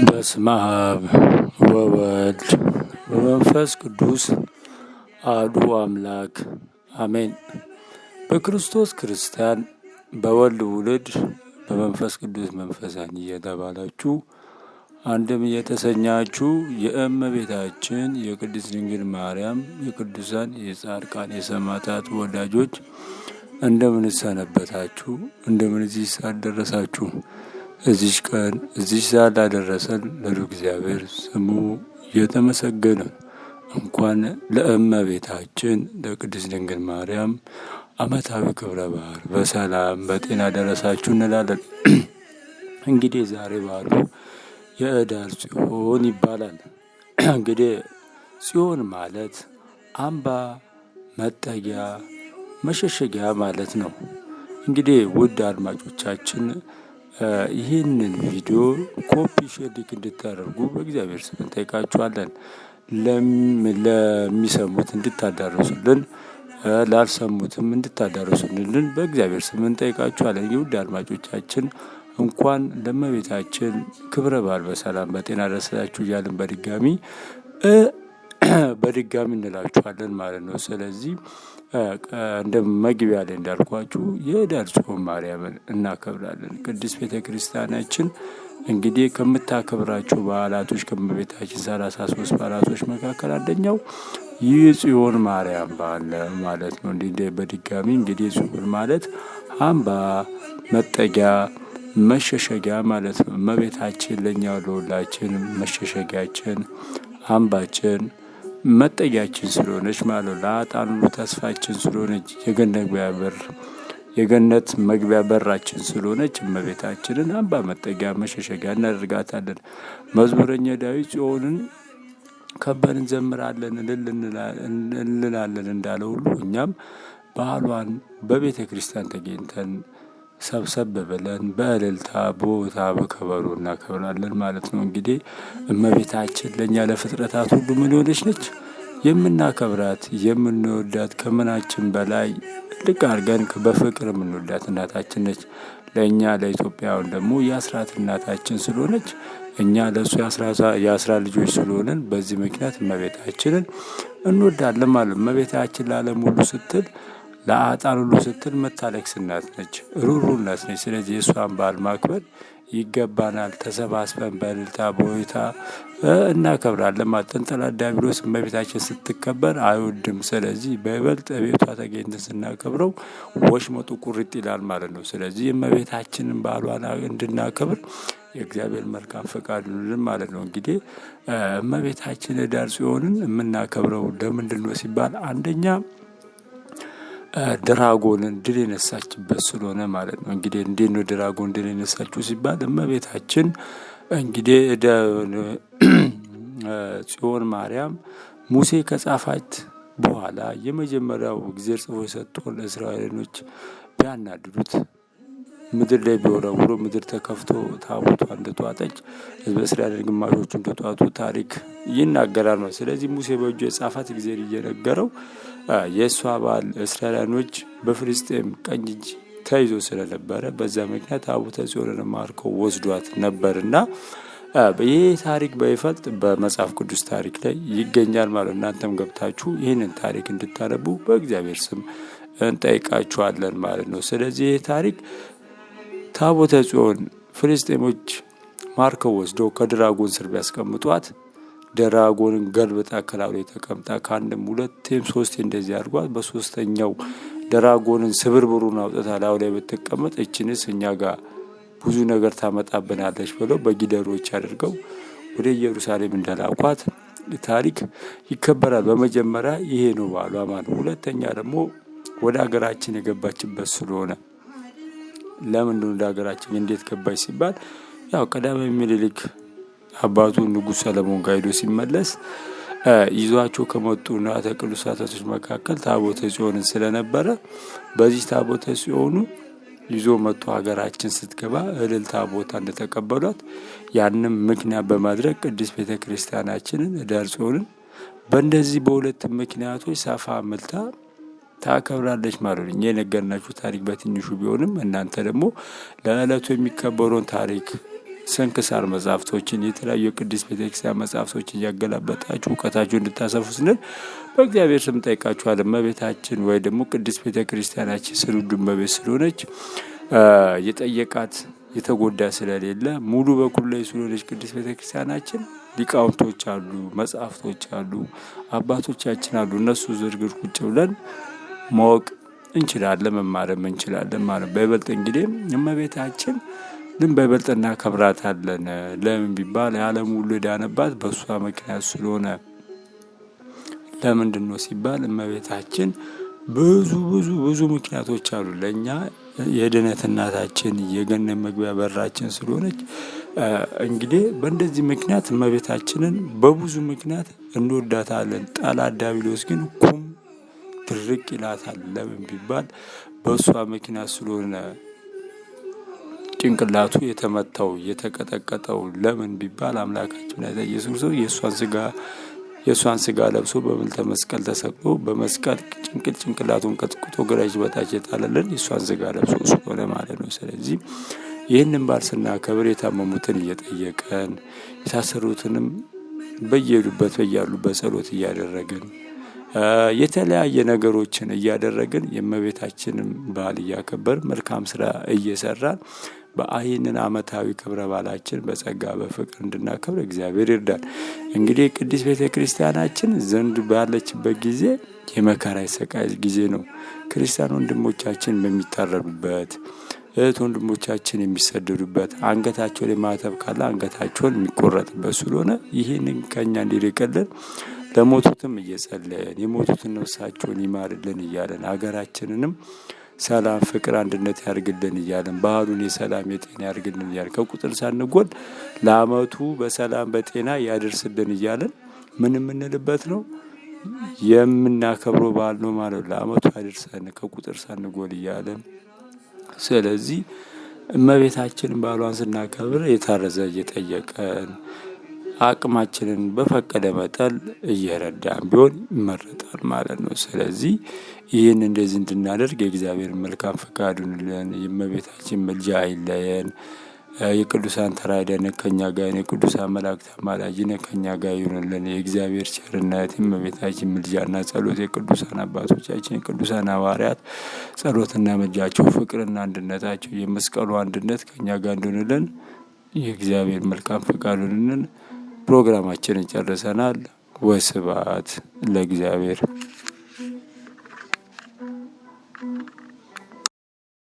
በስመ አብ ወወልድ ወመንፈስ ቅዱስ አሐዱ አምላክ አሜን። በክርስቶስ ክርስቲያን፣ በወልድ ውልድ፣ በመንፈስ ቅዱስ መንፈሳን እየተባላችሁ አንድም እየተሰኛችሁ የእመቤታችን የቅድስት ድንግል ማርያም የቅዱሳን የጻድቃን የሰማዕታት ወዳጆች እንደምን ሰነበታችሁ? እንደምን እዚህ ሰዓት ደረሳችሁ? እዚች ቀን እዚች ሰዓት ላደረሰን ለልዑል እግዚአብሔር ስሙ የተመሰገነ። እንኳን ለእመቤታችን ለቅድስት ድንግል ማርያም ዓመታዊ ክብረ በዓል በሰላም በጤና ደረሳችሁ እንላለን። እንግዲህ ዛሬ በዓሉ የኅዳር ጽዮን ይባላል። እንግዲህ ጽዮን ማለት አምባ፣ መጠጊያ፣ መሸሸጊያ ማለት ነው። እንግዲህ ውድ አድማጮቻችን ይህንን ቪዲዮ ኮፒ ሼር እንድታደርጉ በእግዚአብሔር ስም እንጠይቃችኋለን። ለሚሰሙት እንድታዳርሱልን፣ ላልሰሙትም እንድታዳርሱልን በእግዚአብሔር ስም እንጠይቃችኋለን። ውድ አድማጮቻችን እንኳን ለእመቤታችን ክብረ በዓል በሰላም በጤና ደረሳችሁ እያልን በድጋሚ እንላችኋለን ማለት ነው። ስለዚህ እንደ መግቢያ ላይ እንዳልኳችሁ የኅዳር ጽዮን ማርያምን እናከብራለን። ቅድስት ቤተ ክርስቲያናችን እንግዲህ ከምታከብራቸው በዓላቶች ከእመቤታችን 33 በዓላቶች መካከል አንደኛው ይህ ጽዮን ማርያም በዓል ማለት ነው። እንዲህ በድጋሚ እንግዲህ ጽዮን ማለት አምባ፣ መጠጊያ፣ መሸሸጊያ ማለት ነው። እመቤታችን ለእኛ ለሁላችን መሸሸጊያችን፣ አምባችን፣ መጠጊያችን ስለሆነች ማለት ነው። ለኃጥአን ሁሉ ተስፋችን ስለሆነች የገነት መግቢያ በራችን ስለሆነች እመቤታችንን አምባ፣ መጠጊያ፣ መሸሸጊያ እናደርጋታለን። መዝሙረኛ ዳዊት ጽዮንን ከበን እንዘምራለን እንላለን እንዳለ ሁሉ እኛም በዓሏን በቤተ ክርስቲያን ተገኝተን ሰብሰብ ብለን በእልልታ በሆታ በከበሮ እናከብራለን ማለት ነው። እንግዲህ እመቤታችን ለእኛ ለፍጥረታት ሁሉ ምን የሆነች ነች? የምናከብራት የምንወዳት ከምናችን በላይ ልቅ አድርገን በፍቅር የምንወዳት እናታችን ነች። ለእኛ ለኢትዮጵያውያን ደግሞ የአስራት እናታችን ስለሆነች እኛ ለእሱ የአስራት ልጆች ስለሆንን በዚህ ምክንያት እመቤታችንን እንወዳለን ማለት ነው። እመቤታችን ለዓለም ሁሉ ስትል ለኃጥአን ሁሉ ስትል መታለቅስ እናት ነች፣ ሩሩ እናት ነች። ስለዚህ የእሷን በዓል ማክበር ይገባናል። ተሰባስበን በእልልታ በሆታ እናከብራለን ማለት ነው። ጠላት ዲያብሎስ እመቤታችን ስትከበር አይወድም። ስለዚህ በይበልጥ ቤቷ ተገኝተን ስናከብረው ወሽመጡ ቁርጥ ይላል ማለት ነው። ስለዚህ እመቤታችንን በዓሏን እንድናከብር የእግዚአብሔር መልካም ፈቃድ ይሁንልን ማለት ነው። እንግዲህ እመቤታችን ኅዳር ጽዮንን የምናከብረው ለምንድን ነው ሲባል አንደኛ ድራጎንን ድል የነሳችበት ስለሆነ ማለት ነው። እንግዲህ እንዴት ነው ድራጎን ድል የነሳችው ሲባል እመቤታችን እንግዲህ ጽዮን ማርያም ሙሴ ከጻፋት በኋላ የመጀመሪያው እግዚአብሔር ጽፎ የሰጠውን ለእስራኤሎች ቢያናድዱት ምድር ላይ ቢወረውሩ ምድር ተከፍቶ ታቦቷ እንደተዋጠች ሕዝበ እስራኤል ግማሾቹ እንደተዋጡ ታሪክ ይናገራል ነው። ስለዚህ ሙሴ በእጁ የጻፋት እግዚአብሔር እየነገረው የእሷ ባል እስራኤላኖች በፍልስጤም ቀኝ እጅ ተይዞ ስለነበረ በዛ ምክንያት ታቦተ ጽዮንን ማርከው ወስዷት ነበርና ይህ ታሪክ በይፈልጥ በመጽሐፍ ቅዱስ ታሪክ ላይ ይገኛል ማለት። እናንተም ገብታችሁ ይህንን ታሪክ እንድታነቡ በእግዚአብሔር ስም እንጠይቃችኋለን ማለት ነው። ስለዚህ ይህ ታሪክ ታቦተ ጽዮን ፍልስጤሞች ማርከው ወስደው ከድራጎን ስር ቢያስቀምጧት ድራጎንን ገልብጣ ከላዩ ላይ ተቀምጣ ከአንድም ሁለቴም ሶስቴ እንደዚህ አድርጓት በሶስተኛው ድራጎንን ስብርብሩን አውጥታ ላዩ ላይ ብትቀመጥ እችንስ እኛ ጋር ብዙ ነገር ታመጣብናለች ብለው በጊደሮች አድርገው ወደ ኢየሩሳሌም እንደላኳት ታሪክ ይከበራል። በመጀመሪያ ይሄ ነው በዓሏ ማለት። ሁለተኛ ደግሞ ወደ ሀገራችን የገባችበት ስለሆነ ለምንድን ወደ ሀገራችን እንዴት ገባች ሲባል ያው ቀዳማዊ ምኒልክ አባቱ ንጉሥ ሰለሞን ጋር ሄዶ ሲመለስ ይዟቸው ከመጡ ንዋያተ ቅድሳት መካከል ታቦተ ጽዮንን ስለነበረ በዚህ ታቦተ ጽዮኑ ይዞ መጥቶ ሀገራችን ስትገባ እልልታ ቦታ እንደተቀበሏት ያንም ምክንያት በማድረግ ቅድስት ቤተ ክርስቲያናችንን ኅዳር ጽዮንን በእንደዚህ በሁለት ምክንያቶች ሰፋ ምልታ ታከብራለች ማለት ነው። የነገርናችሁ ታሪክ በትንሹ ቢሆንም እናንተ ደግሞ ለዕለቱ የሚከበረውን ታሪክ ስንክሳር መጽሐፍቶችን የተለያዩ ቅድስት ቤተክርስቲያን መጽሐፍቶችን እያገላበጣችሁ እውቀታችሁ እንድታሰፉ ስንል በእግዚአብሔር ስም ጠይቃችኋለን። እመቤታችን ወይ ደግሞ ቅድስት ቤተክርስቲያናችን ስሉድ እመቤት ስለሆነች የጠየቃት የተጎዳ ስለሌለ ሙሉ በኩል ላይ ስለሆነች ቅድስት ቤተክርስቲያናችን ሊቃውንቶች አሉ፣ መጽሐፍቶች አሉ፣ አባቶቻችን አሉ። እነሱ ዝርግር ቁጭ ብለን ማወቅ እንችላለን፣ መማርም እንችላለን ማለት። በይበልጥ እንግዲህ እመቤታችን በይበልጥ እናከብራታለን። ለምን ቢባል የዓለም ሁሉ የዳነባት በእሷ ምክንያት ስለሆነ። ለምንድን ነው ሲባል እመቤታችን ብዙ ምክንያቶች አሉ። ለእኛ የድነት እናታችን የገነት መግቢያ በራችን ስለሆነች እንግዲህ በእንደዚህ ምክንያት እመቤታችንን በብዙ ምክንያት እንወዳታለን። ጠላት ዲያብሎስ ግን ኩም ድርቅ ይላታል። ለምን ቢባል በእሷ ምክንያት ስለሆነ ጭንቅላቱ የተመታው የተቀጠቀጠው። ለምን ቢባል አምላካችን ኢየሱስ የእሷን ስጋ ለብሶ በመልተ መስቀል ተሰቅሎ በመስቀል ጭንቅላቱን ቀጥቅጦ ግራጅ በታች የጣለልን የእሷን ስጋ ለብሶ ስለሆነ ማለት ነው። ስለዚህ ይህንን በዓል ስናከብር የታመሙትን እየጠየቀን የታሰሩትንም በየሄዱበት በያሉበት ጸሎት እያደረግን የተለያየ ነገሮችን እያደረግን የእመቤታችንን በዓል እያከበር መልካም ስራ እየሰራን በይህንን ዓመታዊ ክብረ በዓላችን በጸጋ በፍቅር እንድናከብር እግዚአብሔር ይርዳል። እንግዲህ ቅድስት ቤተ ክርስቲያናችን ዘንድ ባለችበት ጊዜ የመከራ የሰቃይ ጊዜ ነው። ክርስቲያን ወንድሞቻችን በሚታረዱበት፣ እህት ወንድሞቻችን የሚሰደዱበት፣ አንገታቸው ላይ ማተብ ካለ አንገታቸውን የሚቆረጥበት ስለሆነ ይህንን ከኛ እንዲርቅልን ለሞቱትም እየጸለየን የሞቱትን ነፍሳቸውን ይማርልን እያለን ሀገራችንንም ሰላም፣ ፍቅር፣ አንድነት ያርግልን እያለን ባህሉን የሰላም የጤና ያርግልን እያለን ከቁጥር ሳንጎል ለዓመቱ በሰላም በጤና ያደርስልን እያለን ምን የምንልበት ነው የምናከብረው በዓል ነው ማለት ነው። ለዓመቱ ያደርሰን ከቁጥር ሳንጎል እያለን። ስለዚህ እመቤታችንን በዓሏን ስናከብር የታረዘ እየጠየቀን አቅማችንን በፈቀደ መጠን እየረዳን ቢሆን ይመረጣል ማለት ነው። ስለዚህ ይህን እንደዚህ እንድናደርግ የእግዚአብሔር መልካም ፈቃድ ይሁንልን። የእመቤታችን ምልጃ አይለየን። የቅዱሳን ተራዳኢነት ከኛ ጋር ይሁን። የቅዱሳን መላእክት አማላጅነት ከኛ ጋር ይሁንልን። የእግዚአብሔር ቸርነት፣ የእመቤታችን ምልጃና ጸሎት፣ የቅዱሳን አባቶቻችን የቅዱሳን ሐዋርያት ጸሎትና ምልጃቸው፣ ፍቅርና አንድነታቸው፣ የመስቀሉ አንድነት ከኛ ጋር እንዲሆንልን የእግዚአብሔር መልካም ፈቃድ ይሁንልን። ፕሮግራማችንን ጨርሰናል። ወስብሐት ለእግዚአብሔር።